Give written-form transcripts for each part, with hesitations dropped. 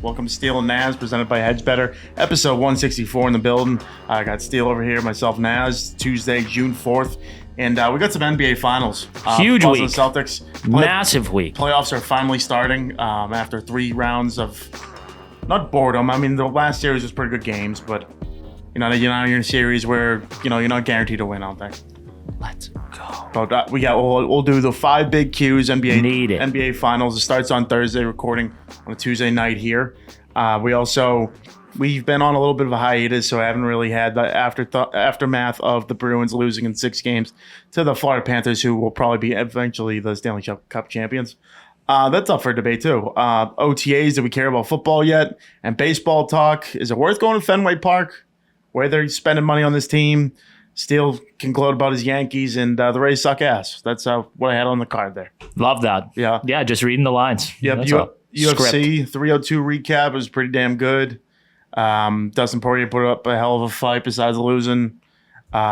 Welcome to Steele Nazz, presented by Hedge Better, episode 164 in the building. I got Steele over here, myself, Nazz, Tuesday, June 4th. And we got some NBA Finals. Huge week. The Celtics. Massive week. Playoffs are finally starting after 3 rounds of, not boredom. I mean, the last series was pretty good games, but you're in a series where, you're not guaranteed to win, I don't think. Let's go. But we'll do the 5 big Qs, NBA Finals. It starts on Thursday, recording on a Tuesday night here. We've been on a little bit of a hiatus, so I haven't really had the aftermath of the Bruins losing in 6 games to the Florida Panthers, who will probably be eventually the Stanley Cup champions. That's up for debate, too. OTAs, do we care about football yet? And baseball talk. Is it worth going to Fenway Park, where they're spending money on this team? Steele can gloat about his Yankees, and the Rays suck ass. That's what I had on the card there. Love that. Yeah, just reading the lines. Yep, UFC 302 recap was pretty damn good. Dustin Poirier put up a hell of a fight besides losing.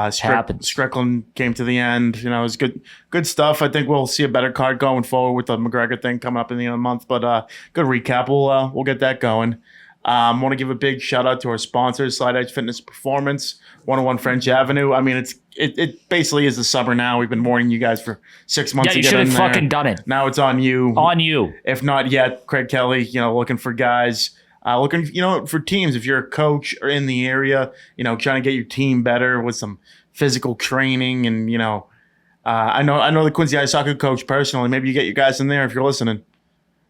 Strickland came to the end. It was good stuff. I think we'll see a better card going forward with the McGregor thing coming up in the end of the month. But good recap. We'll get that going. I want to give a big shout out to our sponsors, Slide Edge Fitness Performance, 101 French Avenue. I mean, it basically is the summer now. We've been warning you guys for 6 months. Yeah, you should have fucking done it. Now it's on you. On you. If not yet, Craig Kelly, looking for guys. Looking, for teams. If you're a coach or in the area, trying to get your team better with some physical training, and I know the Quincy Ice Soccer coach personally. Maybe you get your guys in there if you're listening.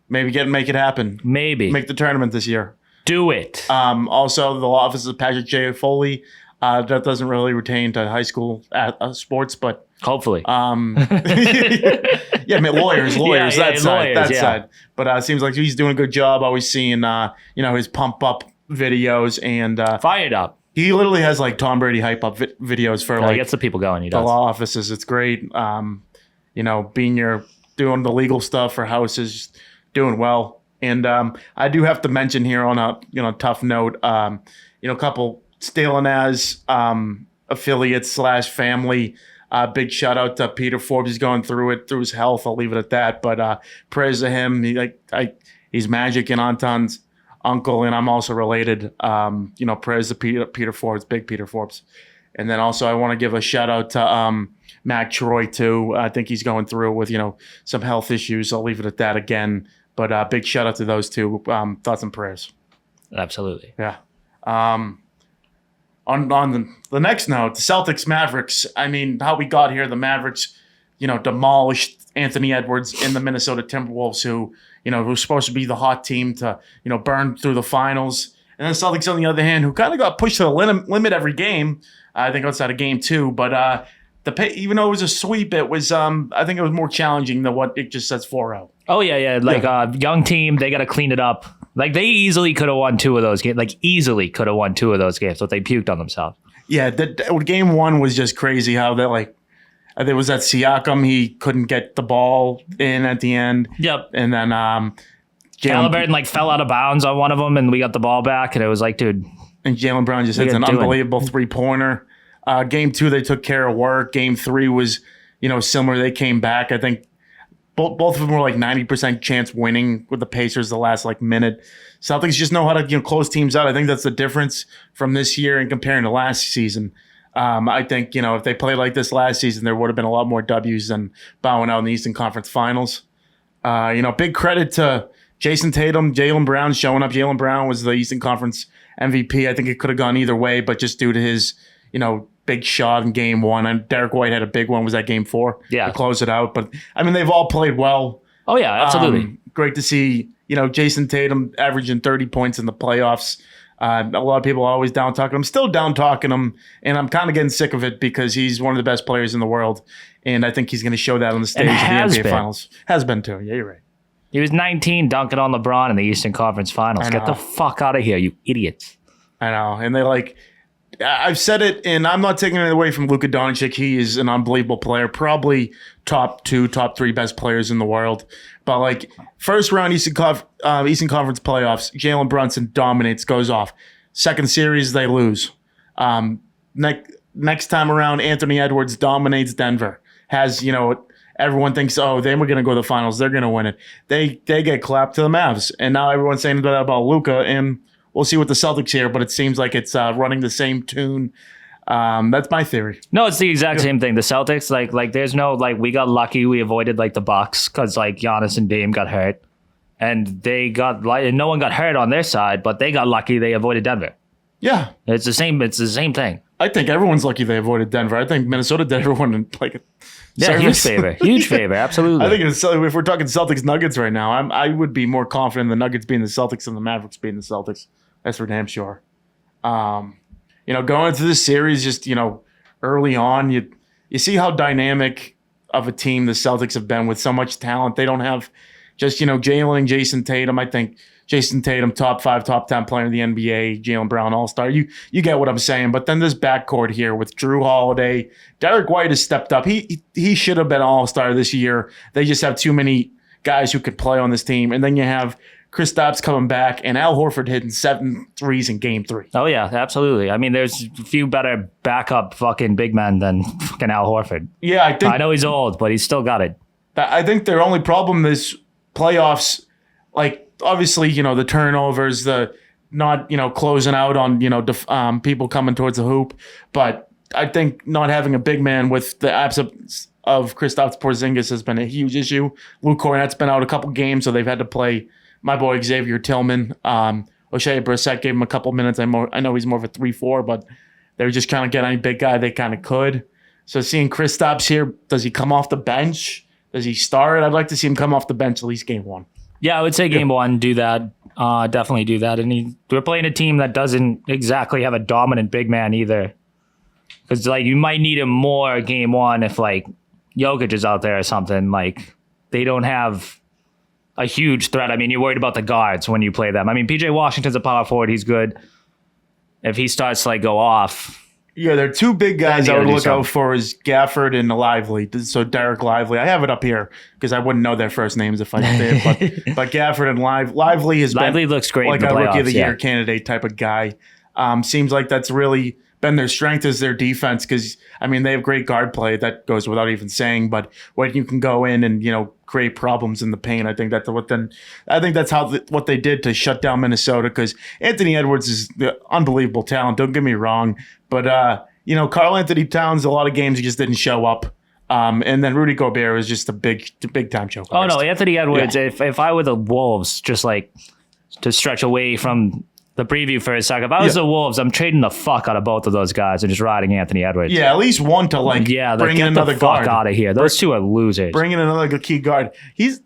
Maybe make it happen. Maybe make the tournament this year. Do it. Also, the law office of Patrick J. Foley. That doesn't really retain to high school sports, but hopefully. Yeah, lawyers, that side. But it seems like he's doing a good job. Always seeing, his pump up videos and fired up. He literally has like Tom Brady hype up videos for he gets the people going. He does. The law offices. It's great. Doing the legal stuff for houses, doing well. And I do have to mention here on a tough note, a couple Steele Nazz affiliates / family. Big shout out to Peter Forbes. He's going through his health. I'll leave it at that. But praise to him. He's Magic and Antan's uncle, and I'm also related. Praise to Peter Forbes, big Peter Forbes. And then also I want to give a shout out to Mac Troy too. I think he's going through with some health issues. I'll leave it at that again. But big shout out to those two. Thoughts and prayers. Absolutely. Yeah. On the next note, the Celtics Mavericks. I mean, how we got here, the Mavericks, demolished Anthony Edwards in the Minnesota Timberwolves, who was supposed to be the hot team to burn through the finals. And then the Celtics, on the other hand, who kind of got pushed to the limit every game. I think outside of game 2, but even though it was a sweep, it was I think it was more challenging than what it just says 4-0. Oh yeah. Young team, they got to clean it up. Like they easily could have won 2 of those games. But they puked on themselves. Yeah, game 1 was just crazy. How that there was that Siakam, he couldn't get the ball in at the end. Yep. And then Halliburton fell out of bounds on one of them, and we got the ball back, and it was like, dude. And Jaylen Brown just hits an unbelievable 3-pointer. Game 2, they took care of work. Game 3 was, similar. They came back. I think both of them were 90% chance winning with the Pacers the last minute. Celtics just know how to close teams out. I think that's the difference from this year and comparing to last season. I think if they played like this last season, there would have been a lot more W's than bowing out in the Eastern Conference Finals. Big credit to Jason Tatum, Jaylen Brown showing up. Jaylen Brown was the Eastern Conference MVP. I think it could have gone either way, but just due to his big shot in game 1, and Derek White had a big one. Was that game 4? Yeah, to close it out. But I mean, they've all played well. Oh yeah, absolutely. Great to see Jason Tatum averaging 30 points in the playoffs. A lot of people are always down talking him. Still down talking him, and I'm kind of getting sick of it because he's one of the best players in the world, and I think he's going to show that on the stage of the NBA Finals. Has been too. Yeah, you're right. He was 19 dunking on LeBron in the Eastern Conference Finals. Get the fuck out of here, you idiots. I know, and they I've said it, and I'm not taking it away from Luka Doncic. He is an unbelievable player, probably top 2, top 3 best players in the world. But first round Eastern Conference playoffs, Jalen Brunson dominates, goes off. Second series, they lose. Next time around, Anthony Edwards dominates Denver. Has everyone thinks, oh, they were going to go to the finals. They're going to win it. They get clapped to the Mavs. And now everyone's saying that about Luka. And we'll see what the Celtics here, but it seems like it's running the same tune. That's my theory. No, it's the exact same thing. The Celtics, like there's no, like, we got lucky. We avoided, like, the Bucks because, like, Giannis and Dame got hurt. And they got, like, and no one got hurt on their side, but they got lucky. They avoided Denver. Yeah. It's the same thing. I think everyone's lucky they avoided Denver. I think Minnesota did everyone in, like, huge favor. Absolutely. I think if we're talking Celtics Nuggets right now, I would be more confident in the Nuggets being the Celtics than the Mavericks being the Celtics. That's for damn sure. Going into this series, just, early on, you see how dynamic of a team the Celtics have been with so much talent. They don't have just, Jalen and Jason Tatum. I think Jason Tatum, top 5, top 10 player in the NBA, Jaylen Brown, all-star. You get what I'm saying. But then this backcourt here with Drew Holiday. Derek White has stepped up. He should have been all-star this year. They just have too many guys who could play on this team. And then you have Kristaps coming back and Al Horford hitting 7 threes in game 3. Oh, yeah, absolutely. I mean, there's a few better backup fucking big men than fucking Al Horford. Yeah, I know he's old, but he's still got it. I think their only problem is playoffs, like, obviously, the turnovers, the not, closing out on, people coming towards the hoop. But I think not having a big man with the absence of Kristaps Porzingis has been a huge issue. Luke Cornett's been out a couple games, so they've had to play my boy Xavier Tillman. O'Shea Brissett gave him a couple minutes. I know he's more of a 3-4, but they were just kind of getting any big guy they kind of could. So seeing Kristaps here, does he come off the bench? Does he start? I'd like to see him come off the bench at least game 1. Yeah, I would say game 1, do that. Definitely do that. And we're playing a team that doesn't exactly have a dominant big man either. Because, like, you might need him more game 1 if, like, Jokic is out there or something. Like, they don't have a huge threat. I mean, you're worried about the guards when you play them. I mean, PJ Washington's a power forward. He's good. If he starts to, like, go off... Yeah, there are 2 big guys I would look out for is Gafford and Lively. So Derek Lively. I have it up here because I wouldn't know their first names if I did. But Gafford and Lively has been looks great like in the a Rookie of the playoffs, Year candidate type of guy. Seems like that's really been their strength is their defense because, I mean, they have great guard play. That goes without even saying. But when you can go in and, create problems in the paint, I think that's what they did to shut down Minnesota because Anthony Edwards is the unbelievable talent. Don't get me wrong. But, Karl Anthony Towns, a lot of games he just didn't show up. And then Rudy Gobert was just a big time choke. Oh, no, Anthony Edwards, if I were the Wolves, just like to stretch away from the preview for a second, if I was the Wolves, I'm trading the fuck out of both of those guys and just riding Anthony Edwards. Yeah, at least one to bring in another guard. Get the fuck out of here. Those 2 are losers. Bring in another key guard. He's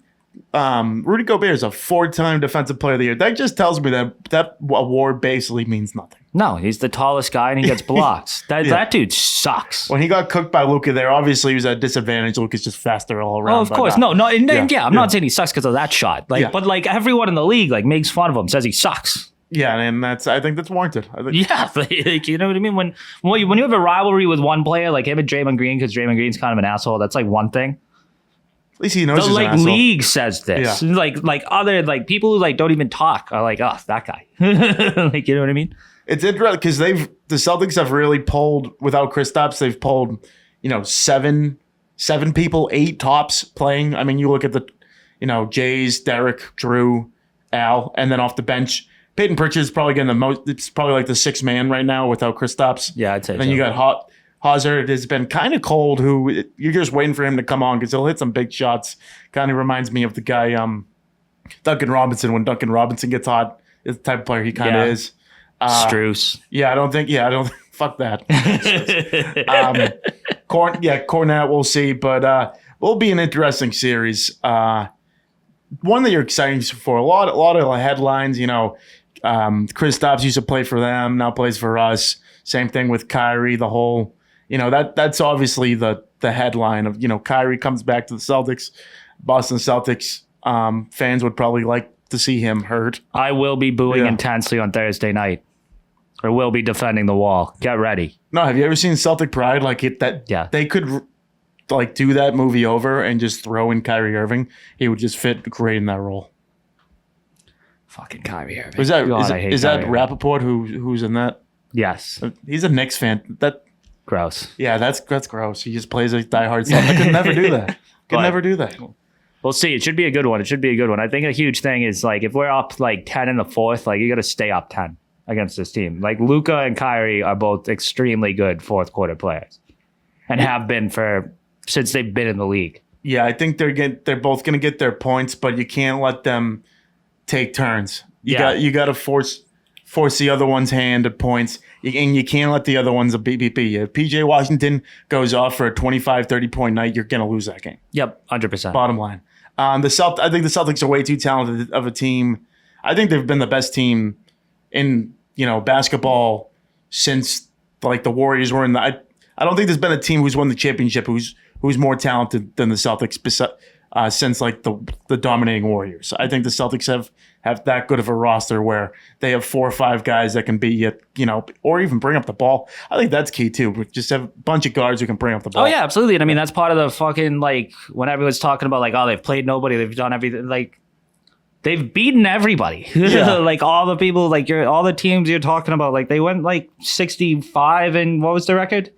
Rudy Gobert is a 4-time Defensive Player of the Year. That just tells me that award basically means nothing. No, he's the tallest guy and he gets blocks. That dude sucks. When he got cooked by Luka there, obviously he was at a disadvantage. Luka's just faster all around. Oh, of course. I'm not saying he sucks because of that shot. But like everyone in the league makes fun of him, says he sucks. Yeah, and I think that's warranted. You know what I mean? When you have a rivalry with one player, like him and Draymond Green, because Draymond Green's kind of an asshole, that's like one thing. At least he knows he's an asshole. The asshole. league says this. Yeah. Like other people who don't even talk are like, oh, that guy. You know what I mean? It's interesting because the Celtics have really pulled without Kristaps. They've pulled, 7 people, 8 tops playing. I mean, you look at the, Jays, Derek, Drew, Al, and then off the bench, Peyton Pritchard is probably getting the most. It's probably like the 6th man right now without Kristaps. Yeah, I'd say. And then you got Hazard has been kind of cold. Who you're just waiting for him to come on because he'll hit some big shots. Kind of reminds me of the guy Duncan Robinson. When Duncan Robinson gets hot, is the type of player he kind of is. Struce. I don't think. Fuck that. Cornette. We'll see, but will be an interesting series. One that you're excited for. A lot of headlines. Kristaps used to play for them, now plays for us. Same thing with Kyrie. The whole, that's obviously the headline of Kyrie comes back to the Celtics. Boston Celtics fans would probably like to see him hurt. I will be booing intensely on Thursday night. Or will be defending the wall. Get ready. No, have you ever seen Celtic Pride? They could do that movie over and just throw in Kyrie Irving. He would just fit great in that role. Fucking Kyrie Irving. Is that Rappaport who's in that? Yes. He's a Knicks fan. Gross. Yeah, that's gross. He just plays a diehard stuff. I could never do that. Can never do that. We'll see. It should be a good one. I think a huge thing is like if we're up like 10 in the fourth, like you got to stay up 10 against this team. Like Luka and Kyrie are both extremely good fourth quarter players, and have been since they've been in the league. Yeah, I think they're both going to get their points, but you can't let them take turns. You got to force the other one's hand at points, and you can't let the other one's a BBP. If PJ Washington goes off for a 25, 30-point night, you're going to lose that game. Yep, 100%. Bottom line. I think the Celtics are way too talented of a team. I think they've been the best team in basketball since like the Warriors were in the. I don't think there's been a team who's won the championship who's more talented than the Celtics since like the dominating Warriors. I think the Celtics have that good of a roster where they have 4 or 5 guys that can be or even bring up the ball. I think that's key too. We just have a bunch of guards who can bring up the ball. Oh yeah, absolutely. And I mean that's part of the fucking like when everyone's talking about like, oh, they've played nobody, they've done everything, like they've beaten everybody. Yeah. Like all the people, like all the teams you're talking about, like they went like 65 and what was the record?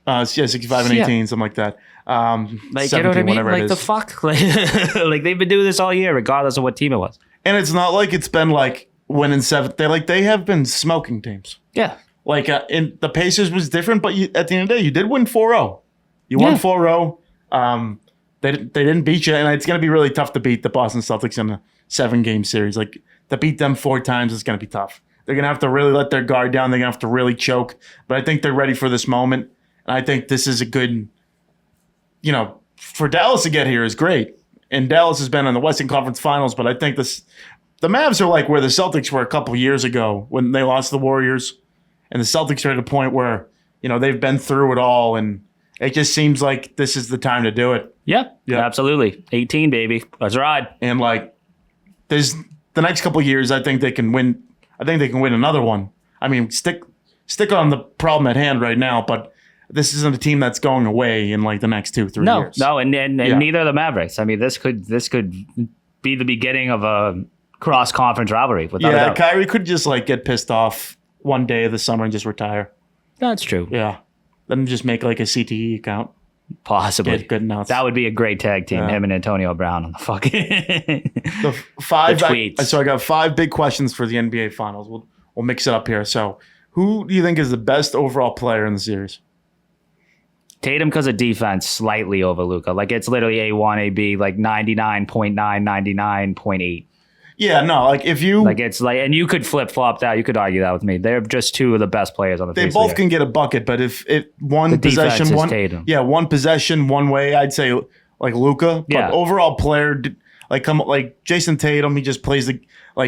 65 and 18, something like that. Like, you know what I mean? Like the fuck, like they've been doing this all year, regardless of what team it was. And it's not like it's been like winning 7. They have been smoking teams. Yeah. Like in the Pacers was different, but at the end of the day, you did win 4-0. You won 4-0. They didn't beat you, and it's going to be really tough to beat the Boston Celtics in a 7-game series. Like to beat them 4 times is going to be tough. They're going to have to really let their guard down. They're going to have to really choke. But I think they're ready for this moment, and I think this is a good. For Dallas to get here is great. And Dallas has been in the Western Conference Finals, but I think the Mavs are like where the Celtics were a couple years ago when they lost the Warriors. And the Celtics are at a point where, they've been through it all. And it just seems like this is the time to do it. Yeah, absolutely. 18, baby. Let's ride. And like, there's the next couple of years, I think they can win. I think they can win another one. I mean, stick on the problem at hand right now, but this isn't a team that's going away in like the next 2-3 years. No, and neither are the Mavericks. I mean, this could be the beginning of a cross-conference rivalry. Without a doubt. Kyrie could just like get pissed off one day of the summer and just retire. That's true. Yeah, then just make like a CTE account. Possibly. Get good enough. That would be a great tag team. Him and Antonio Brown on the fucking the 5 tweets. So I got 5 big questions for the NBA Finals. We'll mix it up here. So, who do you think is the best overall player in the series? Tatum because of defense, slightly over Luka. Like it's literally A1, AB, like 99.9, 99.8. Yeah, no, like if you like it's like, and you could flip flop that. You could argue that with me. They're just 2 of the best players on the. They both can get a bucket, but if one possession, one possession, one way, I'd say like Luka. But overall player, like Jason Tatum, he just plays the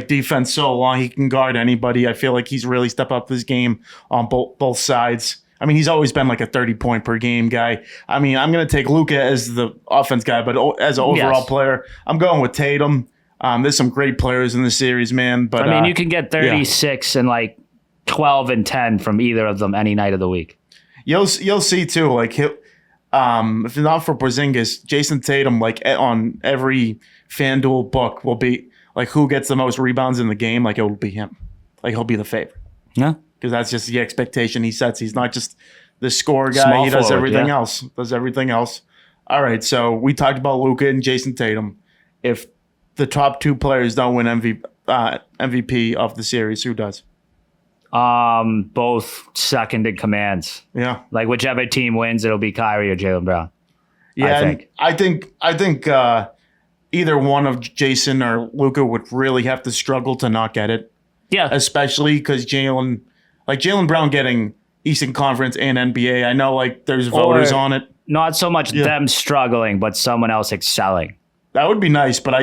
defense so long he can guard anybody. I feel like he's really stepped up his game on both sides. I mean, he's always been like a 30-point per game guy. I mean, I'm going to take Luka as the offense guy, but as an overall player, I'm going with Tatum. There's some great players in the series, man. But I mean, you can get 36 and like 12 and 10 from either of them any night of the week. You'll see too. Like if it's not for Porzingis, Jason Tatum, like on every FanDuel book, will be like who gets the most rebounds in the game. Like it will be him. Like he'll be the favorite. Yeah. Because that's just the expectation he sets. He's not just the score guy. He does everything else. All right, so we talked about Luka and Jason Tatum. If the top 2 players don't win MVP of the series, who does? Both second in commands. Yeah. Like whichever team wins, it'll be Kyrie or Jaylen Brown. Yeah, I think either one of Jason or Luka would really have to struggle to not get it. Yeah. Especially because Jaylen Brown getting Eastern Conference and NBA. I know like there's voters on it. Not so much them struggling, but someone else excelling. That would be nice, but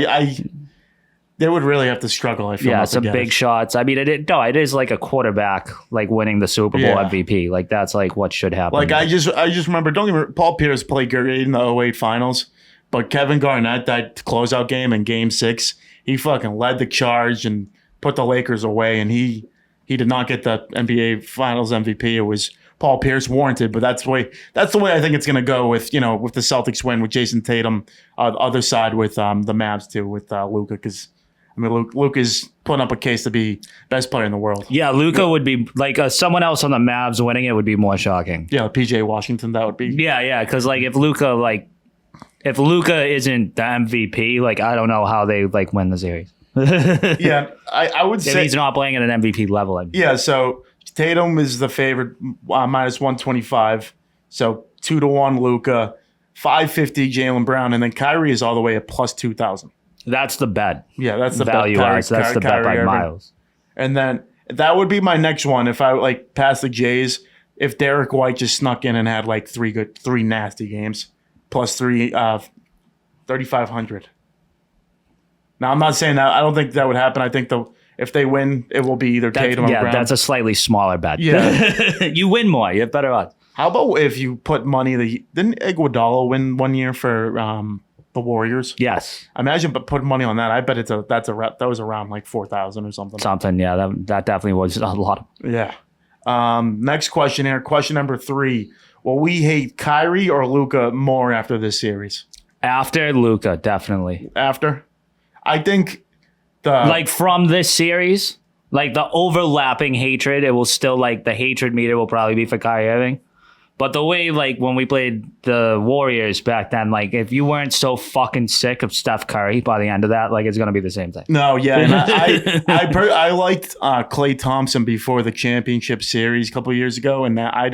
they would really have to struggle. I feel. Yeah, some big shots. I mean, it is like a quarterback like winning the Super Bowl MVP. Like that's like what should happen. Like I just remember. Paul Pierce played great in the 08 Finals, but Kevin Garnett, that closeout game in Game 6, he fucking led the charge and put the Lakers away, and he did not get the NBA Finals MVP. It was Paul Pierce, warranted, but that's the way I think it's going to go with the Celtics win with Jason Tatum. Other side with the Mavs too with Luka, because I mean Luka's putting up a case to be best player in the world. Yeah, Luka would be like someone else on the Mavs winning it would be more shocking. Yeah, PJ Washington, that would be. Yeah, because like if Luka like if Luka isn't the MVP, like I don't know how they like win the series. Yeah, I would If say he's not playing at an MVP level. I mean. yeah. So Tatum is the favorite, minus 125. So 2-1 Luka, 550 Jaylen Brown, and then Kyrie is all the way at plus 2,000. That's the bet. Yeah, that's the value bet. wise. That's the bet by Irving. miles. And then that would be my next one if I like past the Jays. If Derek White just snuck in and had like three nasty games, plus 3,500. Now I'm not saying that I don't think that would happen. I think if they win, it will be either Tatum or Brown. That's a slightly smaller bet. Yeah. You win more. You have better odds. How about if you put money? Didn't Iguodala win one year for the Warriors? Yes. Imagine putting money on that. I bet that was around like 4,000 or something. Something. Yeah. That definitely was a lot. Yeah. Next question here. Question number 3. Will we hate Kyrie or Luka more after this series? After Luka, definitely. After, I think like from this series, like the overlapping hatred, it will still like the hatred meter will probably be for Kyrie Irving. But the way, like, when we played the Warriors back then, like, if you weren't so fucking sick of Steph Curry by the end of that, like, it's going to be the same thing. No, yeah. And I liked Klay Thompson before the championship series a couple of years ago, and I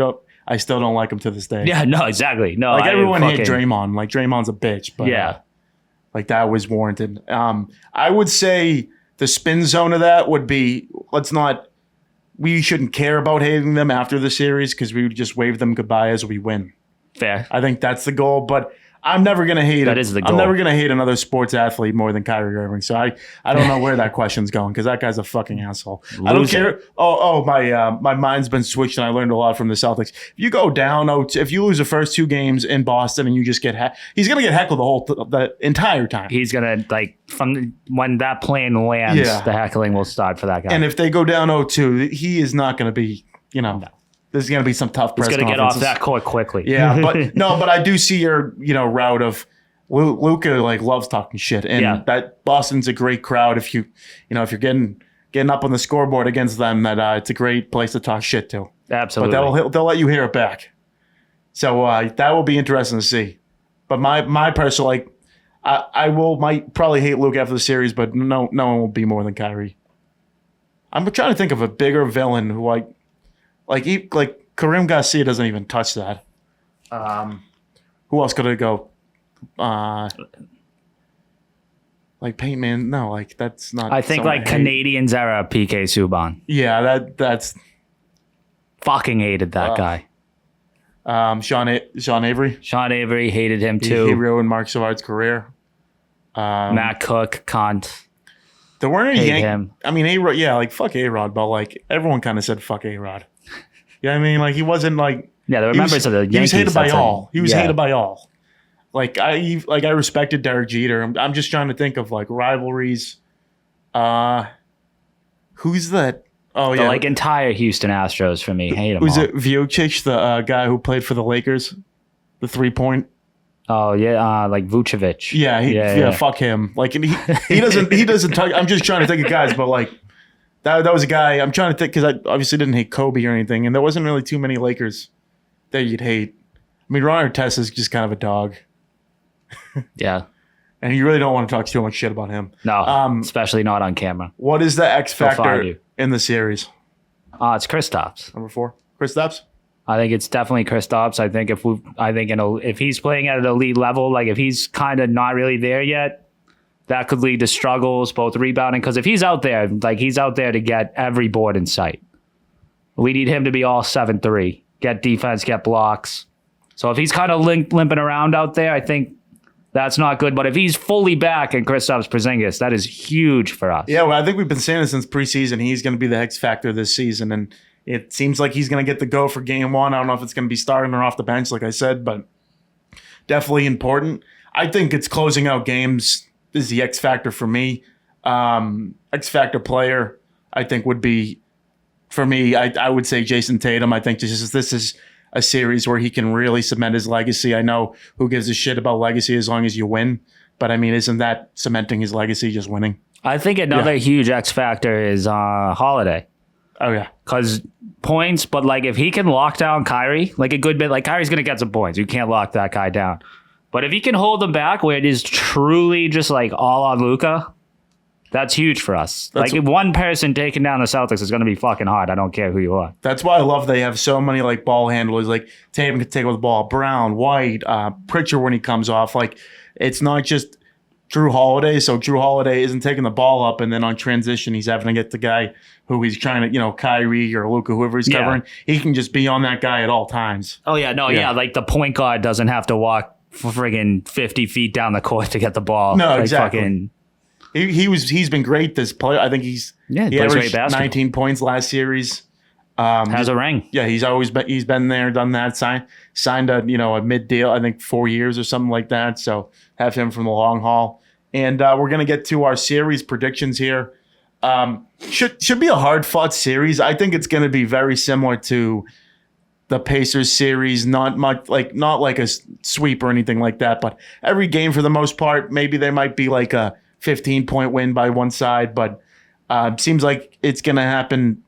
still don't like him to this day. Yeah, no, exactly. No, like, everyone hated Draymond. Like, Draymond's a bitch. But, yeah. Like, that was warranted. I would say the spin zone of that would be, we shouldn't care about hating them after the series because we would just wave them goodbye as we win. Fair. I think that's the goal, but I'm never going to hate it. That is the goal. I'm never going to hate another sports athlete more than Kyrie Irving. So I don't know where that question's going because that guy's a fucking asshole. I don't care. My mind's been switched and I learned a lot from the Celtics. If you go down, if you lose the first 2 games in Boston and you just get he's going to get heckled the entire time. He's going to, like, from when that plane lands, the heckling will start for that guy. And if they go down 0-2, he is not going to be, No. There's going to be some tough press conferences. He's going to get off that court quickly. Yeah, but I do see your, route of Luka like loves talking shit, and that Boston's a great crowd. If if you're getting up on the scoreboard against them, that it's a great place to talk shit to. Absolutely. But they'll let you hear it back. So that will be interesting to see. But my personal I might probably hate Luka after the series, but no one will be more than Kyrie. I'm trying to think of a bigger villain who like Kareem Garcia doesn't even touch that. Who else could it go? Like Paint Man? No, like that's not. I think like Canadians era PK Subban. Yeah, that's fucking hated that guy. Sean Avery. Sean Avery hated him too. He ruined Mark Savard's career. Matt Cook, Kant. There weren't any him. I mean, A-Rod, yeah, like fuck A-Rod, but like everyone kind of said fuck A-Rod. Yeah, I mean, like he wasn't like. Yeah, there were members of the Yankees. He was hated by all. He was hated by all. Like I respected Derek Jeter. I'm just trying to think of like rivalries. Who's that? Oh yeah, like entire Houston Astros for me. Hate him. Was it Vucic, the guy who played for the Lakers, the 3-point? Oh yeah, like Vucevic. Yeah, fuck him. Like he doesn't talk. I'm just trying to think of guys, but like that was a guy. I'm trying to think because I obviously didn't hate Kobe or anything, and there wasn't really too many Lakers that you'd hate. I mean, Ron Artest is just kind of a dog. Yeah. And you really don't want to talk too much shit about him. No, especially not on camera. What is the X factor in the series? It's Kristaps. Number 4, Kristaps. I think it's definitely Kristaps. I think if he's playing at an elite level, like if he's kind of not really there yet, that could lead to struggles, both rebounding. Because if he's out there, like he's out there to get every board in sight. We need him to be all 7-3, get defense, get blocks. So if he's kind of limping around out there, I think that's not good. But if he's fully back and Kristaps Porzingis, that is huge for us. Yeah, well, I think we've been saying this since preseason. He's going to be the X factor this season, and it seems like he's going to get the go for game 1. I don't know if it's going to be starting or off the bench, like I said, but definitely important. I think it's closing out games is the X factor for me. X factor player, I think, would be, for me, I would say Jason Tatum. I think this is a series where he can really cement his legacy. I know who gives a shit about legacy as long as you win, but I mean, isn't that cementing his legacy, just winning? I think another huge X factor is Holiday. Oh yeah, because points, but like if he can lock down Kyrie, like a good bit, like Kyrie's gonna get some points. You can't lock that guy down. But if he can hold them back where it is truly just like all on Luka, that's huge for us. Like if one person taking down the Celtics is going to be fucking hard. I don't care who you are. That's why I love they have so many like ball handlers. Like Tatum can take with the ball. Brown, White, Pritchard when he comes off. Like it's not just Drew Holiday. So Drew Holiday isn't taking the ball up, and then on transition he's having to get the guy who he's trying to, Kyrie or Luka, whoever he's covering. He can just be on that guy at all times. Oh yeah, like the point guard doesn't have to walk friggin' 50 feet down the court to get the ball. No, like exactly. He's been great this play. I think he averaged 19 points last series. Has a ring. Yeah, he's been there, done that. Signed a mid deal. I think 4 years or something like that. So have him from the long haul. And we're gonna get to our series predictions here. Should be a hard fought series. I think it's gonna be very similar to the Pacers series. Not like a sweep or anything like that. But every game for the most part, maybe there might be like a 15-point win by one side, but seems like it's going to happen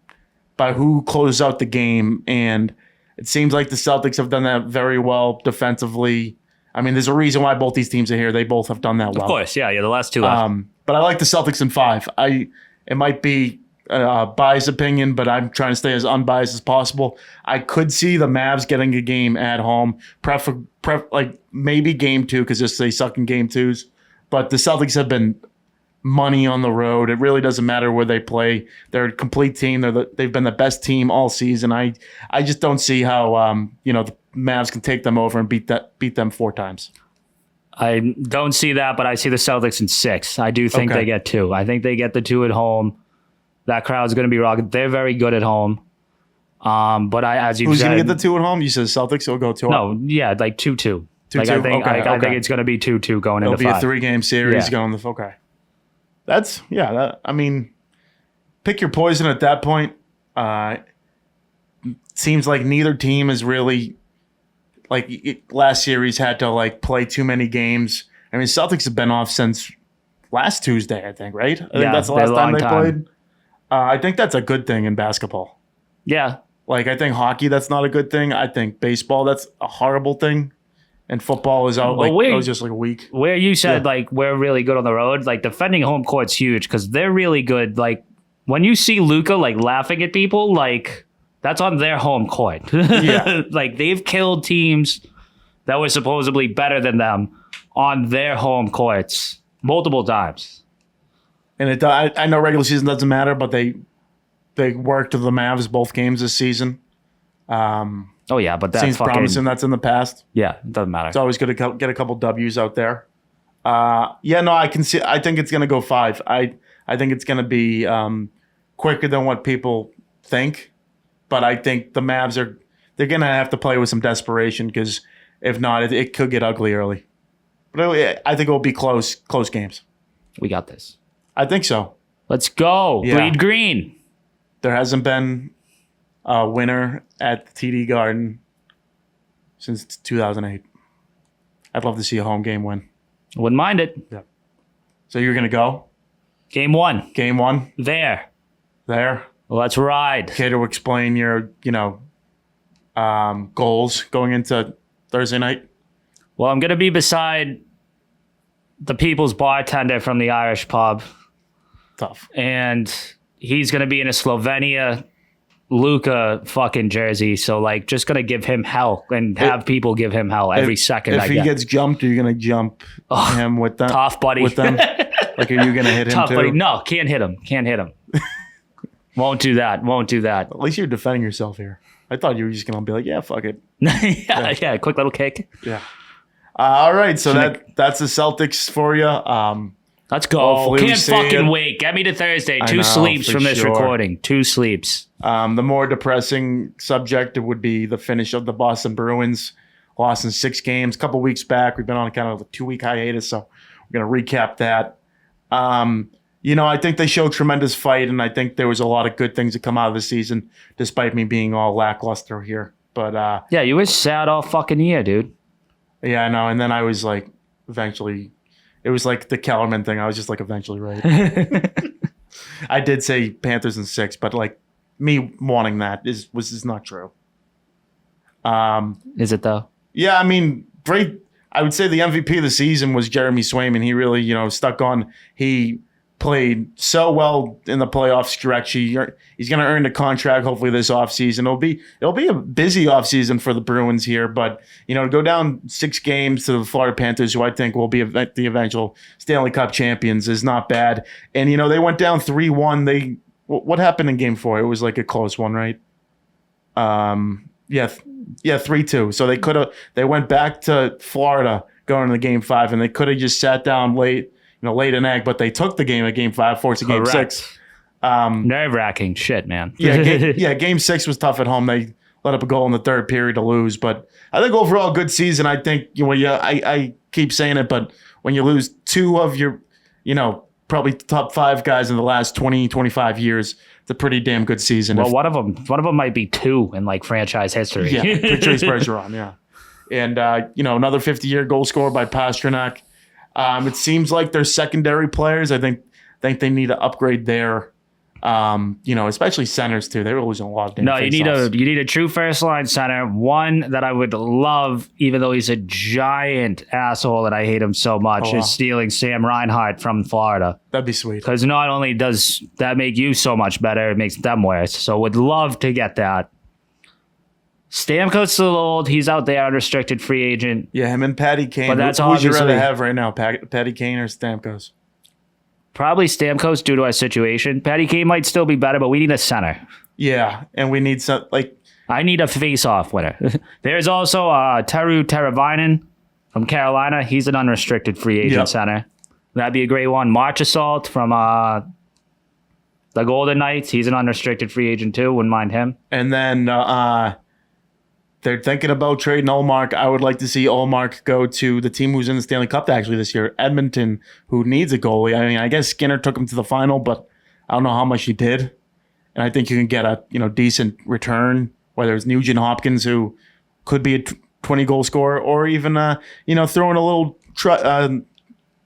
by who closes out the game, and it seems like the Celtics have done that very well defensively. I mean, there's a reason why both these teams are here. They both have done that well. Of course, yeah, the last two left. But I like the Celtics in 5. It might be a biased opinion, but I'm trying to stay as unbiased as possible. I could see the Mavs getting a game at home, like maybe game 2 because they suck in game 2s. But the Celtics have been money on the road. It really doesn't matter where they play. They're a complete team. They've been the best team all season. I just don't see how the Mavs can take them over and beat them 4 times. I don't see that, but I see the Celtics in 6. I do think they get 2. I think they get the 2 at home. That crowd's going to be rocking. They're very good at home. But as you said, who's going to get the 2 at home? You said Celtics will go 2. No, yeah, like 2-2. I think it's going to be 2-2 going into 5. It'll be a 3-game series going the okay. I mean, pick your poison at that point. Seems like neither team is really last series had to play too many games. I mean, Celtics have been off since last Tuesday, I think, right? I think that's the last time they played. I think that's a good thing in basketball. Yeah. I think hockey, that's not a good thing. I think baseball, that's a horrible thing. And football is out it was just a week. Where you said we're really good on the road, defending home court's huge because they're really good. When you see Luka laughing at people, that's on their home court. Yeah. They've killed teams that were supposedly better than them on their home courts multiple times. And I know regular season doesn't matter, but they worked to the Mavs both games this season. Oh yeah, but that seems promising. That's in the past. Yeah, it doesn't matter. It's always good to get a couple W's out there. I can see. I think it's going to go 5. I think it's going to be quicker than what people think, but I think the Mavs they're going to have to play with some desperation because if not, it could get ugly early. But I think it will be close games. We got this. I think so. Let's go. Yeah. Bleed green. There hasn't been a winner at the TD Garden since 2008. I'd love to see a home game win. Wouldn't mind it. Yeah. So you're going to go? Game 1. Game 1? There. Let's ride. Okay, to explain your, goals going into Thursday night? Well, I'm going to be beside the people's bartender from the Irish pub. Tough. And he's going to be in a Slovenia Luka fucking jersey, so just gonna give him hell and have people give him hell every second. If he gets jumped, are you gonna jump him with them? Tough, buddy. With them, are you gonna hit him tough, too? Buddy. No, can't hit him. Won't do that. At least you're defending yourself here. I thought you were just gonna be like, yeah, fuck it. yeah, quick little kick. Yeah. All right, so that's the Celtics for you. Let's go. Can't fucking wait. Get me to Thursday. 2 sleeps from this recording. 2 sleeps. The more depressing subject would be the finish of the Boston Bruins. Lost in 6 games a couple weeks back. We've been on kind of a 2-week hiatus, so we're going to recap that. I think they showed tremendous fight, and I think there was a lot of good things that come out of the season, despite me being all lackluster here. But yeah, you were sad all fucking year, dude. Yeah, I know. And then I was eventually... It was like the Kellerman thing. I was just eventually right. I did say Panthers in 6, but me wanting that was not true. Is it though? Yeah, I mean, I would say the MVP of the season was Jeremy Swayman. He really, stuck on. He played so well in the playoff stretch. He's going to earn the contract hopefully this offseason. It'll be a busy offseason for the Bruins here, but to go down 6 games to the Florida Panthers, who I think will be the eventual Stanley Cup champions, is not bad. And they went down 3-1. What happened in Game 4? It was like a close one, right? 3-2. So they went back to Florida going into Game 5, and they could have just sat down late. Laid an egg, but they took the game at Game 5, forced a Game 6. Nerve-wracking shit, man. Game 6 was tough at home. They let up a goal in the third period to lose, but I think overall good season. I think I keep saying it, but when you lose 2 of your, probably top 5 guys in the last 20, 25 years, it's a pretty damn good season. Well, one of them might be 2 in like franchise history. Yeah, Patrice Bergeron, yeah, and another 50-year goal scorer by Pastrnak. It seems like their secondary players. I think they need to upgrade their, especially centers too. They were losing a lot of damn faceoffs. You need a true first line center. One that I would love, even though he's a giant asshole and I hate him so much, is stealing Sam Reinhart from Florida. That'd be sweet. Because not only does that make you so much better, it makes them worse. So would love to get that. Stamkos still old. He's out there, unrestricted free agent. Yeah, him and Patty Kane. But that's who would you rather obviously- have right now, Patty Kane or Stamkos? Probably Stamkos due to our situation. Patty Kane might still be better, but we need a center. Yeah, and we need some I need a face-off winner. There's also Teru Teravainen from Carolina. He's an unrestricted free agent center. That'd be a great one. Marchessault from the Golden Knights. He's an unrestricted free agent too. Wouldn't mind him. And then they're thinking about trading Ullmark. I would like to see Ullmark go to the team who's in the Stanley Cup actually this year, Edmonton, who needs a goalie. I mean, I guess Skinner took him to the final, but I don't know how much he did. And I think you can get a decent return, whether it's Nugent Hopkins, who could be a 20-goal scorer, or even throwing a little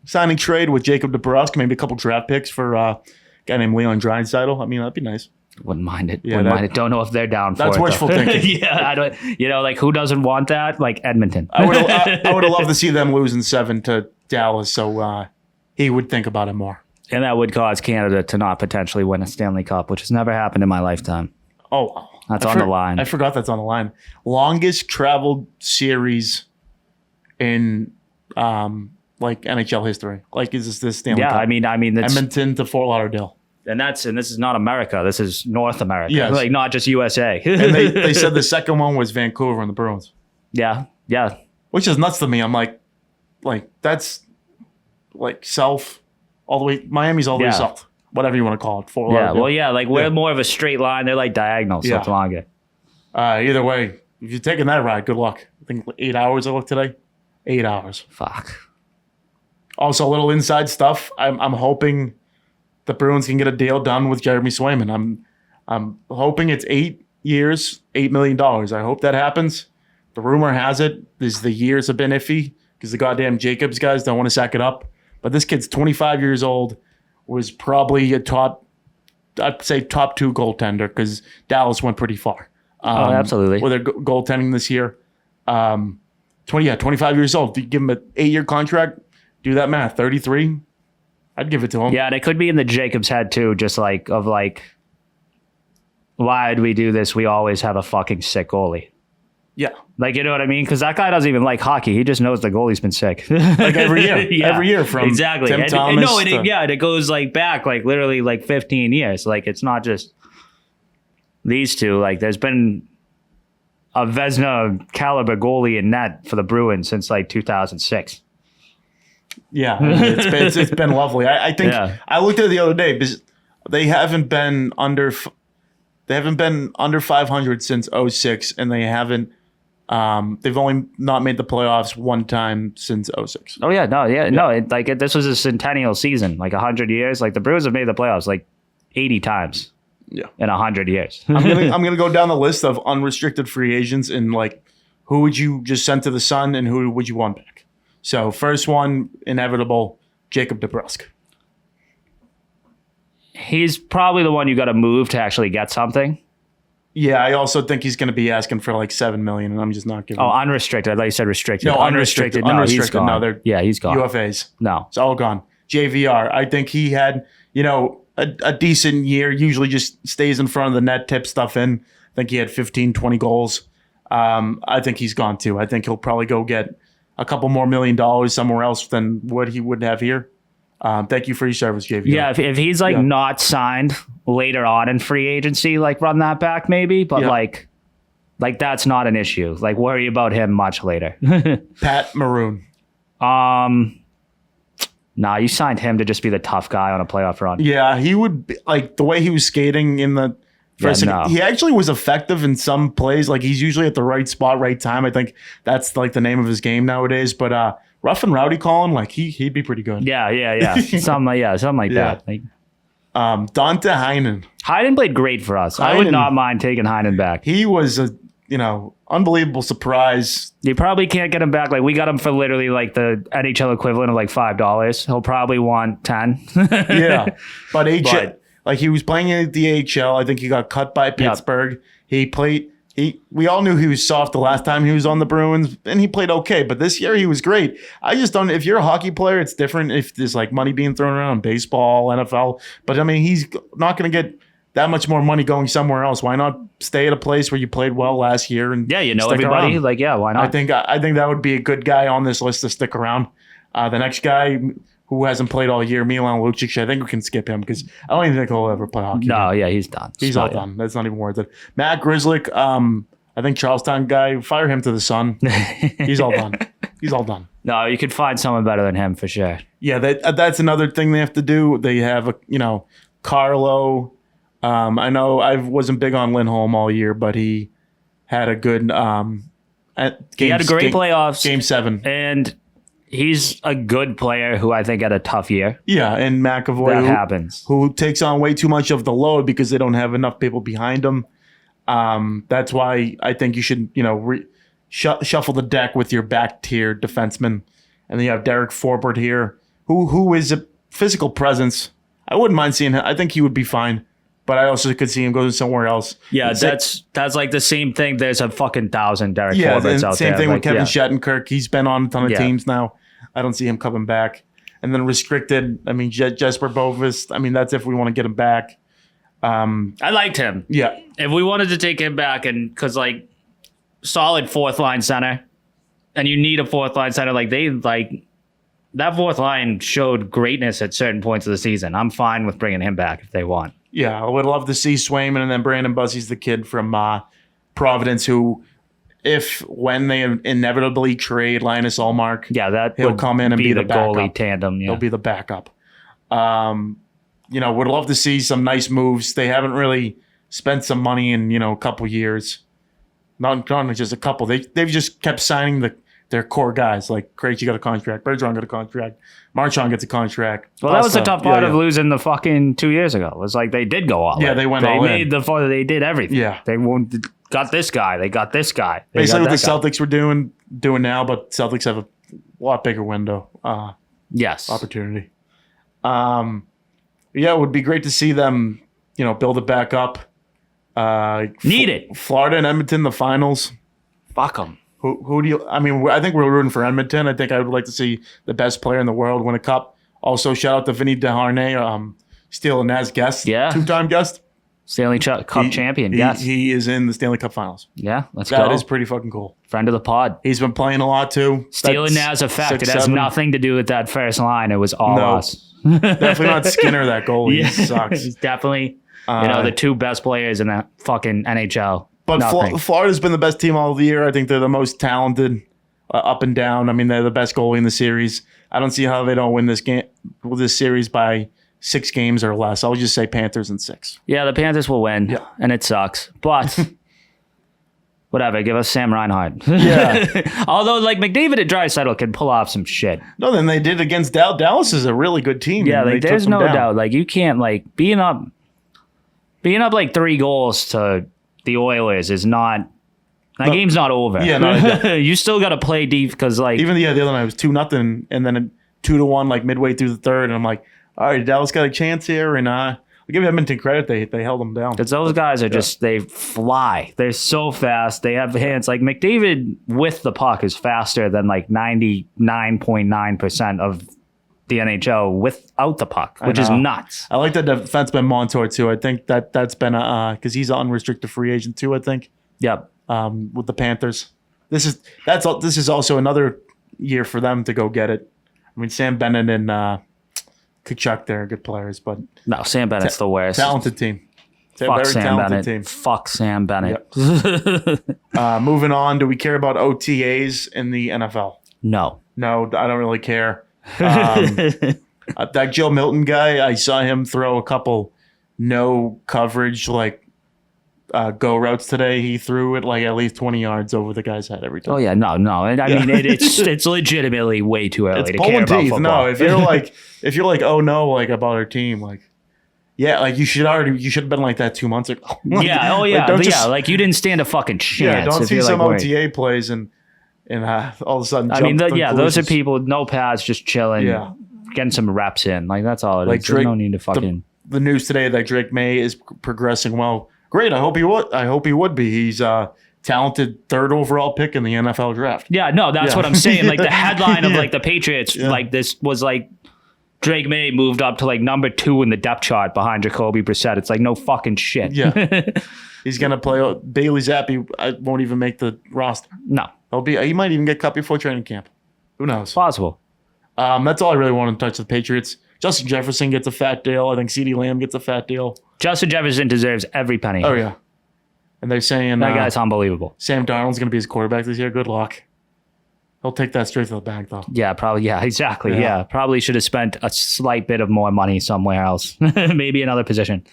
signing trade with Jacob DeBrusk, maybe a couple draft picks for a guy named Leon Draisaitl. I mean, that'd be nice. Wouldn't mind it. Wouldn't mind it. Don't know if they're down for it. That's wishful thinking. Yeah, I don't. Who doesn't want that? Like Edmonton. I would have loved to see them losing 7 to Dallas, so he would think about it more. And that would cause Canada to not potentially win a Stanley Cup, which has never happened in my lifetime. Oh, that's on the line. I forgot that's on the line. Longest traveled series in NHL history. Is this Stanley Cup? Yeah, I mean, it's, Edmonton to Fort Lauderdale. And this is not America. This is North America. Yes. Not just USA. And they said the second one was Vancouver and the Bruins. Yeah. Which is nuts to me. I'm like that's south all the way. Miami's all the way south. Whatever you want to call it. Fort Lauderdale. We're more of a straight line. They're like diagonal, so it's longer. Either way, if you're taking that ride, good luck. I think 8 hours I looked today. 8 hours. Fuck. Also, a little inside stuff. I'm hoping the Bruins can get a deal done with Jeremy Swayman. I'm hoping it's 8 years, $8 million. I hope that happens. The rumor has it the years have been iffy because the goddamn Jacobs guys don't want to sack it up. But this kid's 25 years old, was probably I'd say top 2 goaltender because Dallas went pretty far. Absolutely. With their goaltending this year. 25 years old. You give him an 8-year contract, do that math, 33. I'd give it to him. Yeah, and it could be in the Jacobs head too, just why did we do this? We always have a fucking sick goalie. Yeah. You know what I mean? Because that guy doesn't even like hockey. He just knows the goalie's been sick. Every year. Yeah. Every year from exactly. Tim Thomas. It goes back literally 15 years. It's not just these two. There's been a Vezina caliber goalie in net for the Bruins since 2006. Yeah, it's been lovely. I think I looked at it the other day because they haven't been under 500 since 06, and they haven't. They've only not made the playoffs one time since 06. Oh yeah, no. This was a centennial season, 100 years. The Bruins have made the playoffs 80 times. Yeah, in 100 years. I'm gonna go down the list of unrestricted free agents and who would you just send to the Sun and who would you want back. So first one, inevitable, Jacob DeBrusk. He's probably the one you got to move to actually get something. Yeah, I also think he's going to be asking for like $7 million, and I'm just not giving. Oh, unrestricted. I thought you said restricted. No, unrestricted. No, Unrestricted. he's gone. No, they're he's gone. UFAs. No, it's all gone. JVR. I think he had a decent year. Usually just stays in front of the net, tips stuff in. I think he had 15, 20 goals. I think he's gone too. I think he'll probably go get a couple more $1 million somewhere else than what he would have here. Thank you for your service, JVR. Yeah, if he's not signed later on in free agency, like run that back maybe, but like that's not an issue. Like worry about him much later. Pat Maroon. Nah, you signed him to just be the tough guy on a playoff run. Yeah, he would be, like the way he was skating in the first. He actually was effective in some plays. Like he's usually at the right spot, right time. I think that's like the name of his game nowadays. But rough and rowdy calling, like he'd be pretty good. Yeah. something like that. Like, Dante Heinen. Heinen played great for us. I would not mind taking Heinen back. He was a unbelievable surprise. You probably can't get him back. Like we got him for literally like the NHL equivalent of like $5. He'll probably want 10. Yeah, but like he was playing in the AHL. I think he got cut by Pittsburgh. Yep. He played. We all knew he was soft the last time he was on the Bruins, and he played okay. But this year he was great. I just don't. If you're a hockey player, it's different. If there's like money being thrown around, baseball, NFL. But I mean, he's not going to get that much more money going somewhere else. Why not stay at a place where you played well last year and everybody around? Like why not? I think that would be a good guy on this list to stick around. The next guy who hasn't played all year, Milan Lucic, I think we can skip him because I don't even think he'll ever play hockey. No, yeah, he's done. He's all done. That's not even worth it. Matt Grzelcyk, I think Charlestown guy, fire him to the sun. He's all done. He's all done. No, you could find someone better than him for sure. Yeah, that's another thing they have to do. They have Carlo. I know I wasn't big on Lindholm all year, but he had a good he had a great playoffs. Game 7. And he's a good player who I think had a tough year. Yeah, and McAvoy. Happens. Who takes on way too much of the load because they don't have enough people behind him. That's why I think you should, shuffle the deck with your back tier defenseman. And then you have Derek Forbort here, who is a physical presence. I wouldn't mind seeing him. I think he would be fine. But I also could see him go somewhere else. Yeah, that's like the same thing. There's a fucking 1,000 Derek Forborts out there. Same thing with Kevin Shattenkirk. He's been on a ton of teams now. I don't see him coming back. And then restricted, I mean, Jesper Bovis. I mean, that's if we want to get him back. I liked him. Yeah. If we wanted to take him back, and because like solid fourth line center, and you need a fourth line center, that fourth line showed greatness at certain points of the season. I'm fine with bringing him back if they want. Yeah, I would love to see Swayman, and then Brandon Buzzy's the kid from Providence who, when they inevitably trade Linus Ullmark, he'll come in and be the goalie tandem. Yeah. He'll be the backup. Would love to see some nice moves. They haven't really spent some money in a couple years. Not just a couple. They've just kept signing their core guys. Like Krejci got a contract, Bergeron got a contract, Marchand gets a contract. Well, that was the tough part of losing the fucking 2 years ago. It was like they did go all in. Yeah, they went all in. They did everything. Yeah. They got this guy. They got this guy. Basically what the Celtics were doing now, but Celtics have a lot bigger window. Opportunity. It would be great to see them, build it back up. Need it. Florida and Edmonton, the finals. Fuck them. Who do you? I mean, I think we're rooting for Edmonton. I think I would like to see the best player in the world win a cup. Also, shout out to Vinny DeHarnay, Steele Nazz guest, 2-time guest, Stanley Cup champion. Yes, he is in the Stanley Cup Finals. Yeah, let's go. That is pretty fucking cool. Friend of the pod. He's been playing a lot too. Steele Nazz effect. It has nothing to do with that first line. It was all us. Definitely not Skinner. That goalie he sucks. He's definitely the two best players in the fucking NHL. But Florida's been the best team all year. I think they're the most talented up and down. I mean, they're the best goalie in the series. I don't see how they don't win this series by 6 games or less. I'll just say Panthers in 6. Yeah, the Panthers will win, and it sucks. But whatever, give us Sam Reinhart. Yeah. Although, McDavid and Draisaitl can pull off some shit. No, then they did against Dallas. Dallas is a really good team. Yeah, there's no doubt. You can't, being up 3 goals to the Oilers is not. Game's not over. Yeah, no, you still got to play deep because even the other night it was 2-0, and then 2-1 midway through the third, and I'm like, all right, Dallas got a chance here, and we give Edmonton credit. They held them down. Because those guys are just, they fly. They're so fast. They have hands. Like McDavid with the puck is faster than like 99.9% of the NHL without the puck, which is nuts. I like the defenseman Montour too. I think that's been because he's an unrestricted free agent too. I think. Yep. With the Panthers, this is also another year for them to go get it. I mean, Sam Bennett and Kachuk, they're good players, but no, Sam Bennett's the worst. Talented team. Fuck Sam Bennett. Fuck Sam Bennett. Yep. Moving on, do we care about OTAs in the NFL? No, I don't really care. That Joe Milton guy, I saw him throw a couple no coverage go routes today. He threw it like at least 20 yards over the guy's head every time. Oh yeah, no. I mean, it's legitimately way too early to care about football. No, if you're like, oh no, like about our team, like, yeah, like you should have been like that 2 months ago. Yeah. Oh yeah. Like you didn't stand a fucking chance. Yeah. Don't see some OTA plays and all of a sudden. I mean, those are people with no pads, just chilling, getting some reps in. Like that's all it is. There's no need to fucking. The news today that Drake May is progressing well. Great. I hope he would be. He's a talented 3rd overall pick in the NFL draft. Yeah, no, that's what I'm saying. Like the headline of like the Patriots, like this was like Drake May moved up to like number 2 in the depth chart behind Jacoby Brissett. It's like no fucking shit. Yeah. He's gonna play Bailey Zappi. I won't even make the roster. No. He might even get cut before training camp. Who knows? Possible. That's all I really want to touch the Patriots. Justin Jefferson gets a fat deal. I think CeeDee Lamb gets a fat deal. Justin Jefferson deserves every penny. Oh, yeah. And they're saying... that guy's unbelievable. Sam Darnold's going to be his quarterback this year. Good luck. He'll take that straight to the bank, though. Yeah, probably. Yeah, exactly. Yeah. Probably should have spent a slight bit of more money somewhere else. Maybe another position.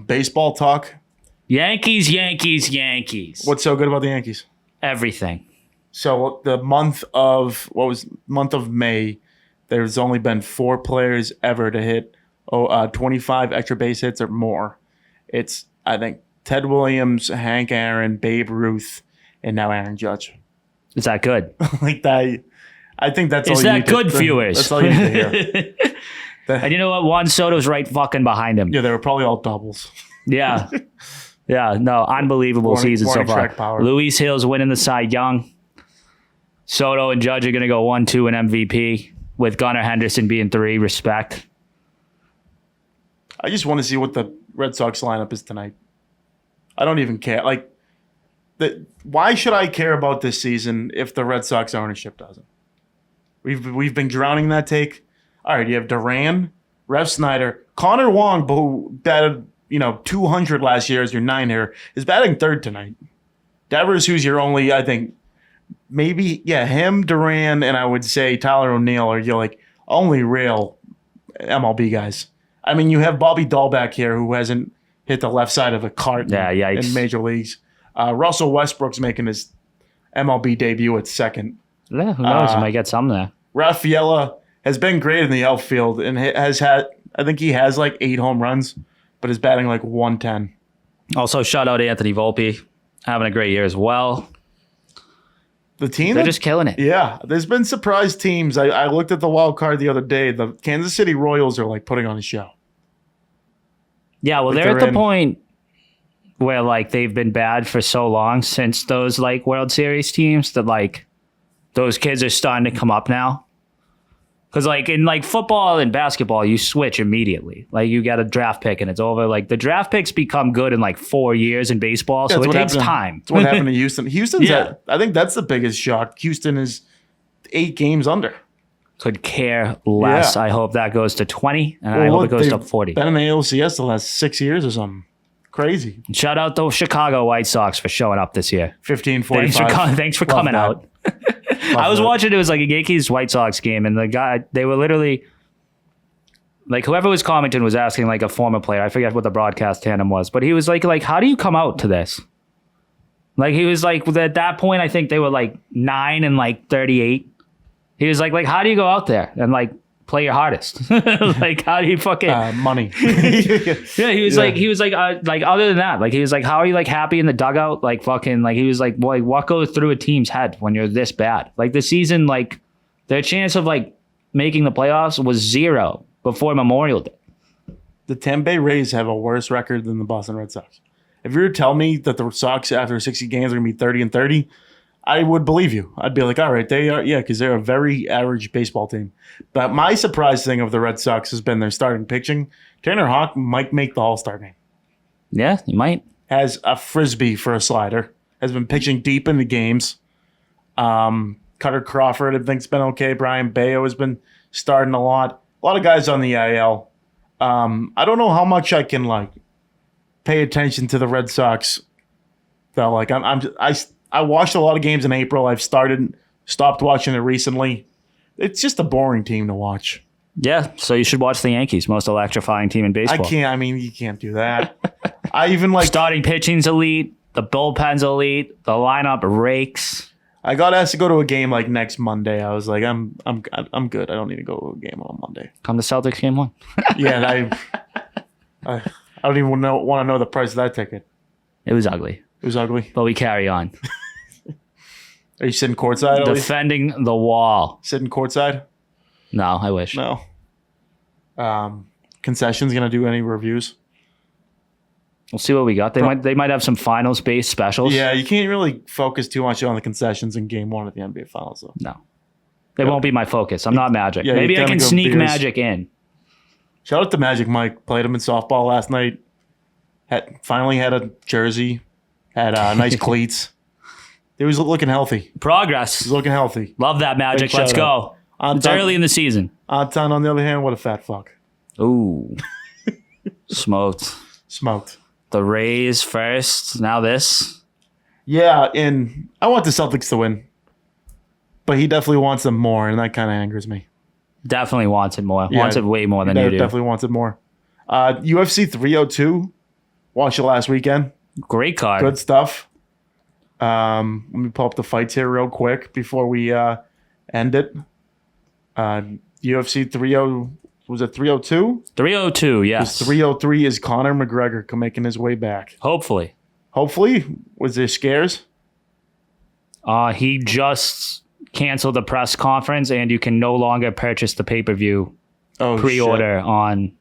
Baseball talk. Yankees. What's so good about the Yankees? Everything. So the month of May, there's only been 4 players ever to hit 25 extra base hits or more. It's, I think, Ted Williams, Hank Aaron, Babe Ruth, and now Aaron Judge. Is that good? Like that. I think that's all you need to hear. Is that good, viewers? That's all you need to hear. And you know what? Juan Soto's right fucking behind him. Yeah, they were probably all doubles. Yeah. Yeah, no, unbelievable season so far. Luis Hill's winning the Cy Young. Soto and Judge are going to go 1-2 in MVP, with Gunnar Henderson being 3. Respect. I just want to see what the Red Sox lineup is tonight. I don't even care. Like, why should I care about this season if the Red Sox ownership doesn't? We've been drowning that take. All right, you have Duran, Rev Snyder, Connor Wong, who batted 200 last year as your 9 hitter, is batting 3rd tonight. Devers, who's your only, I think, maybe him, Duran, and I would say Tyler O'Neill are your only real MLB guys. I mean, you have Bobby Dahlbeck here who hasn't hit the left side of a cart in major leagues. Russell Westbrook's making his MLB debut at 2nd. Yeah, who knows? He might get some there. Rafaela has been great in the outfield and has had, I think he has 8 home runs, but is batting 110. Also, shout out Anthony Volpe, having a great year as well. The team? They're just killing it. Yeah. There's been surprise teams. I looked at the wild card the other day. The Kansas City Royals are putting on a show. Yeah, well, they're at the point where they've been bad for so long since those World Series teams that those kids are starting to come up now. Because in football and basketball, you switch immediately. You get a draft pick and it's over. The draft picks become good in 4 years in baseball, so it takes time. That's what happened to Houston. Houston's I think that's the biggest shock. Houston is 8 games under. Could care less. Yeah. I hope that goes to 20, and I hope it goes to 40. Been in the ALCS the last 6 years or something. Crazy. Shout out the Chicago White Sox for showing up this year. 15-45. Thanks for coming that. out. I was watching, it was a Yankees White Sox game, and the guy, they were literally, whoever was commenting was asking a former player, I forget what the broadcast tandem was, but he was like, how do you come out to this? He was at that point, I think they were 9 and 38. He was like, how do you go out there and play your hardest? How do you fucking money? Yeah, he was other than that, he was how are you happy in the dugout? He was boy, what goes through a team's head when you're this bad? The season, their chance of making the playoffs was 0 before Memorial Day. the Tampa Bay Rays have a worse record than the Boston Red Sox. If you were to tell me that the Sox after 60 games are going to be 30-30, I would believe you. I'd be like, all right, they are, yeah, because they're a very average baseball team. But my surprise thing of the Red Sox has been their starting pitching. Tanner Houck might make the All-Star game. Yeah, you might. Has a frisbee for a slider. Has been pitching deep in the games. Cutter Crawford, I think, has been okay. Brian Bayo has been starting a lot. A lot of guys on the IL. I don't know how much I can pay attention to the Red Sox. Though, I watched a lot of games in April. I've stopped watching it recently. It's just a boring team to watch. Yeah, so you should watch the Yankees, most electrifying team in baseball. I can't. I mean, you can't do that. I even starting pitching's elite. The bullpen's elite. The lineup rakes. I got asked to go to a game next Monday. I was like, I'm good. I don't need to go to a game on Monday. Come to Celtics game 1. Yeah, I don't even want to know the price of that ticket. It was ugly. It was ugly. But we carry on. Are you sitting courtside? Defending the wall. Sitting courtside? No, I wish. No. Concessions gonna do any reviews? We'll see what we got. They might have some finals based specials. Yeah, you can't really focus too much on the concessions in Game 1 of the NBA Finals, though. No, it won't be my focus. I'm not Magic. Yeah, maybe I can sneak Magic in. Shout out to Magic Mike. Played him in softball last night. Finally had a jersey. Had nice cleats. He was looking healthy. Progress. He's looking healthy. Love that, Magic. Let's go. It's early in the season. Antan, on the other hand, what a fat fuck. Ooh. Smoked. The Rays first. Now this. Yeah, and I want the Celtics to win. But he definitely wants them more, and that kind of angers me. Definitely wants it more. Yeah, wants it way more than you do. Definitely wants it more. UFC 302. Watched it last weekend. Great card. Good stuff. Let me pull up the fights here real quick before we end it. UFC 30 was it 302? 302, yes. 303 is Conor McGregor making his way back. Hopefully. Was there scares? He just canceled the press conference, and you can no longer purchase the pay-per-view pre-order on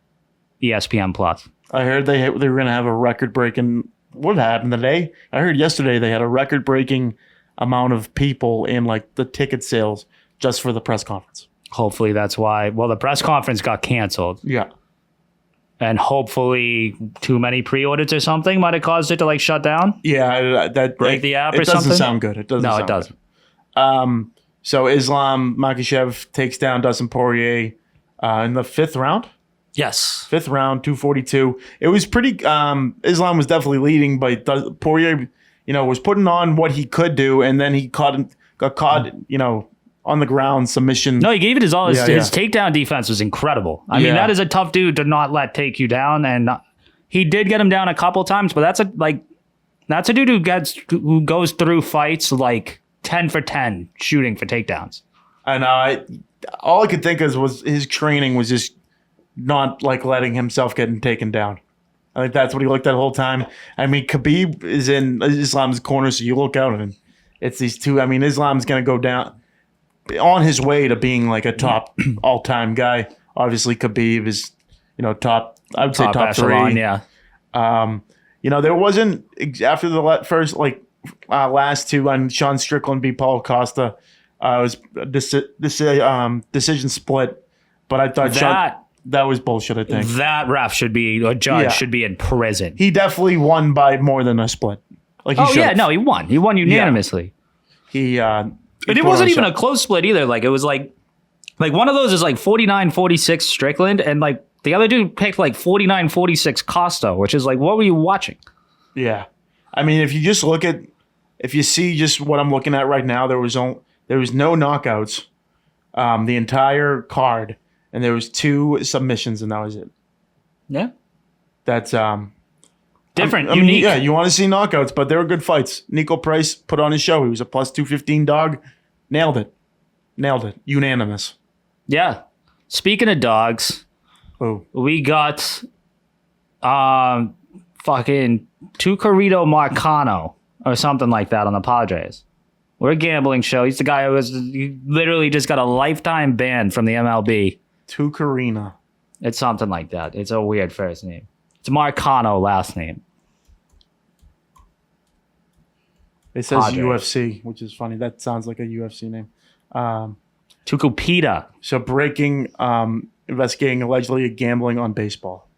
ESPN Plus. I heard they were going to have a record-breaking. What happened today? I heard yesterday they had a record-breaking amount of people in the ticket sales just for the press conference. Hopefully that's why. Well, the press conference got canceled. Yeah. And hopefully too many pre-orders or something might have caused it to shut down. Yeah, that break the app or something. It doesn't sound good. It doesn't. No, it doesn't. So Islam Makhachev takes down Dustin Poirier in the 5th round. Yes. 5th round, 242. It was pretty. Islam was definitely leading, but Poirier, was putting on what he could do, and then he got caught, on the ground submission. No, he gave it his all. His takedown defense was incredible. I mean, that is a tough dude to not let take you down, and he did get him down a couple times. But that's a dude who goes through fights 10 for 10 shooting for takedowns. I know. All I could think of was his training was just not letting himself get taken down. I think that's what he looked at the whole time. I mean, Khabib is in Islam's corner, so you look out at him. It's these two. I mean, Islam's going to go down on his way to being a top all-time guy. Obviously, Khabib is, top. I would say top echelon, 3. Yeah. There wasn't after the first last two on Sean Strickland beat Paul Costa. It was decision split, but I thought that was bullshit. I think that ref should be a judge should be in prison. He definitely won by more than a split. He won. He won unanimously. Yeah. But it wasn't even a close split either. It was one of those is 49-46 Strickland, and the other dude picked 49-46 Costa, which is what were you watching? Yeah. I mean, if you see just what I'm looking at right now, there was no knockouts the entire card, and there was 2 submissions, and that was it. Yeah. That's different, unique. Yeah, you want to see knockouts, but they were good fights. Nico Price put on his show. He was a plus 215 dog. Nailed it. Unanimous. Yeah. Speaking of dogs, we got fucking Tucarito Marcano or something like that on the Padres. We're a gambling show. He's the guy he literally just got a lifetime ban from the MLB. Tucarina. It's something like that. It's a weird first name. It's Marcano last name. It says Padres. UFC, which is funny. That sounds like a UFC name. Tucupita. So breaking, investigating allegedly gambling on baseball.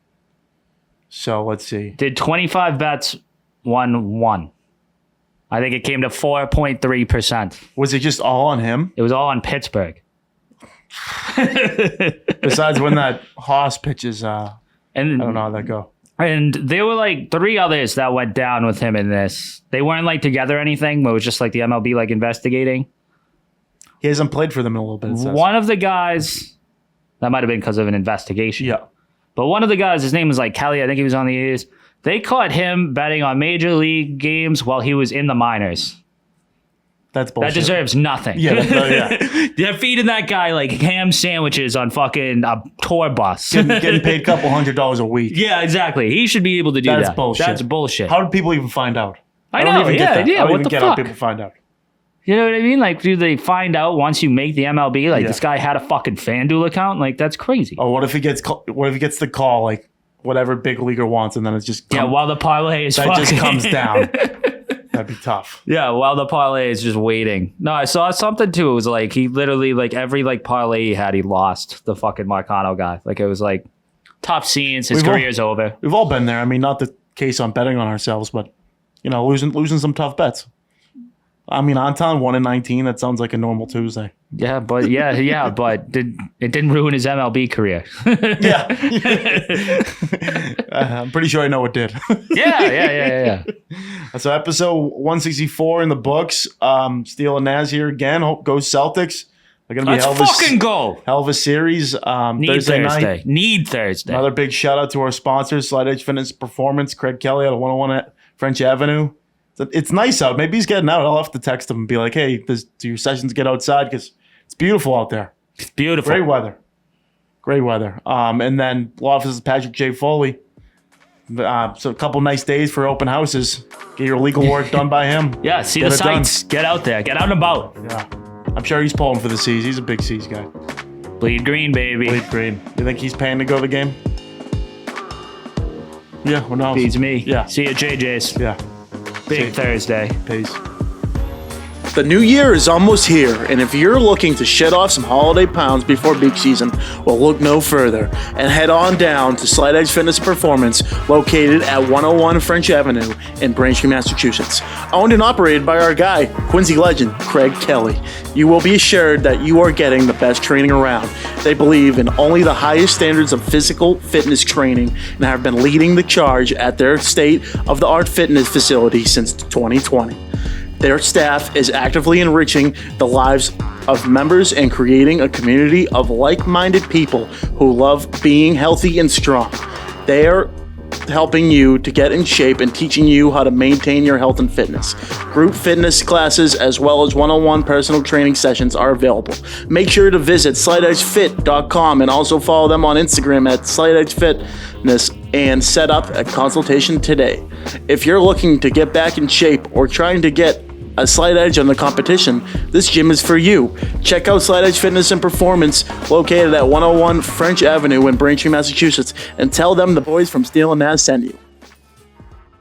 So let's see. Did 25 bets, won 1. I think it came to 4.3%. Was it just all on him? It was all on Pittsburgh. Besides when that Haas pitches, And I don't know how that go. And there were like 3 others that went down with him in this. They weren't like together or anything, but it was just like the MLB like investigating. He hasn't played for them in a little bit. It says. One of the guys, that might have been because of an investigation. Yeah. But one of the guys, his name was like Kelly. I think he was on the A's. They caught him betting on major league games while he was in the minors. That's bullshit. That deserves nothing. Yeah. They're feeding that guy like ham sandwiches on fucking a tour bus. Getting paid a couple $100 a week. Yeah, exactly. He should be able to do that. That's bullshit. That's bullshit. How did people even find out? I don't know, even yeah, get that. yeah, I don't what even the get how fuck? people find out. You know what I mean? Like, do they find out once you make the MLB? Like, this guy had a fucking FanDuel account? Like, that's crazy. Oh, what if he gets the call, like, whatever big leaguer wants, and then it's just... While the parlay is that fucking... just comes down. That'd be tough. Yeah, while the parlay is just waiting. No, I saw something, too. It was like, he literally, like, every, like, parlay he had, he lost the fucking Marcano guy. Like, it was, like, tough scenes. His career's over. We've all been there. I mean, not the case on betting on ourselves, but, you know, losing some tough bets. I mean, Antan 1-19. That sounds like a normal Tuesday. Yeah, but but it didn't ruin his MLB career. Yeah, I'm pretty sure I know it did. Yeah. So episode 164 in the books. Steele Nazz here again. Hope goes Celtics. They're gonna be hell of a series. Thursday night. Need Thursday. Another big shout out to our sponsors, Slide Edge Fitness Performance, Craig Kelly out of 101 at French Avenue. It's nice out. Maybe he's getting out. I'll have to text him and be like, hey, do your sessions get outside? Because it's beautiful out there. It's beautiful. Great weather. And then law office is Patrick J. Foley. So a couple nice days for open houses. Get your legal work done by him. Yeah, see the sights. Get out there. Get out and about. Yeah. I'm sure he's pulling for the C's. He's a big C's guy. Bleed green, baby. Bleed green. You think he's paying to go to the game? Yeah, who knows? Beats me. Yeah. See you at JJ's. Yeah. Big Thursday. Peace. The new year is almost here, and if you're looking to shed off some holiday pounds before beach season, well, look no further and head on down to Slide Edge Fitness Performance, located at 101 French Avenue in Braintree, Massachusetts. Owned and operated by our guy, Quincy legend, Craig Kelly. You will be assured that you are getting the best training around. They believe in only the highest standards of physical fitness training and have been leading the charge at their state-of-the-art fitness facility since 2020. Their staff is actively enriching the lives of members and creating a community of like-minded people who love being healthy and strong. They are helping you to get in shape and teaching you how to maintain your health and fitness. Group fitness classes as well as one-on-one personal training sessions are available. Make sure to visit slideedgefit.com and also follow them on Instagram at slideedgefitness and set up a consultation today. If you're looking to get back in shape or trying to get a slight edge on the competition, this gym is for you. Check out Slide Edge Fitness and Performance, located at 101 French Avenue in Braintree, Massachusetts, and tell them the boys from Steele Nazz sent you.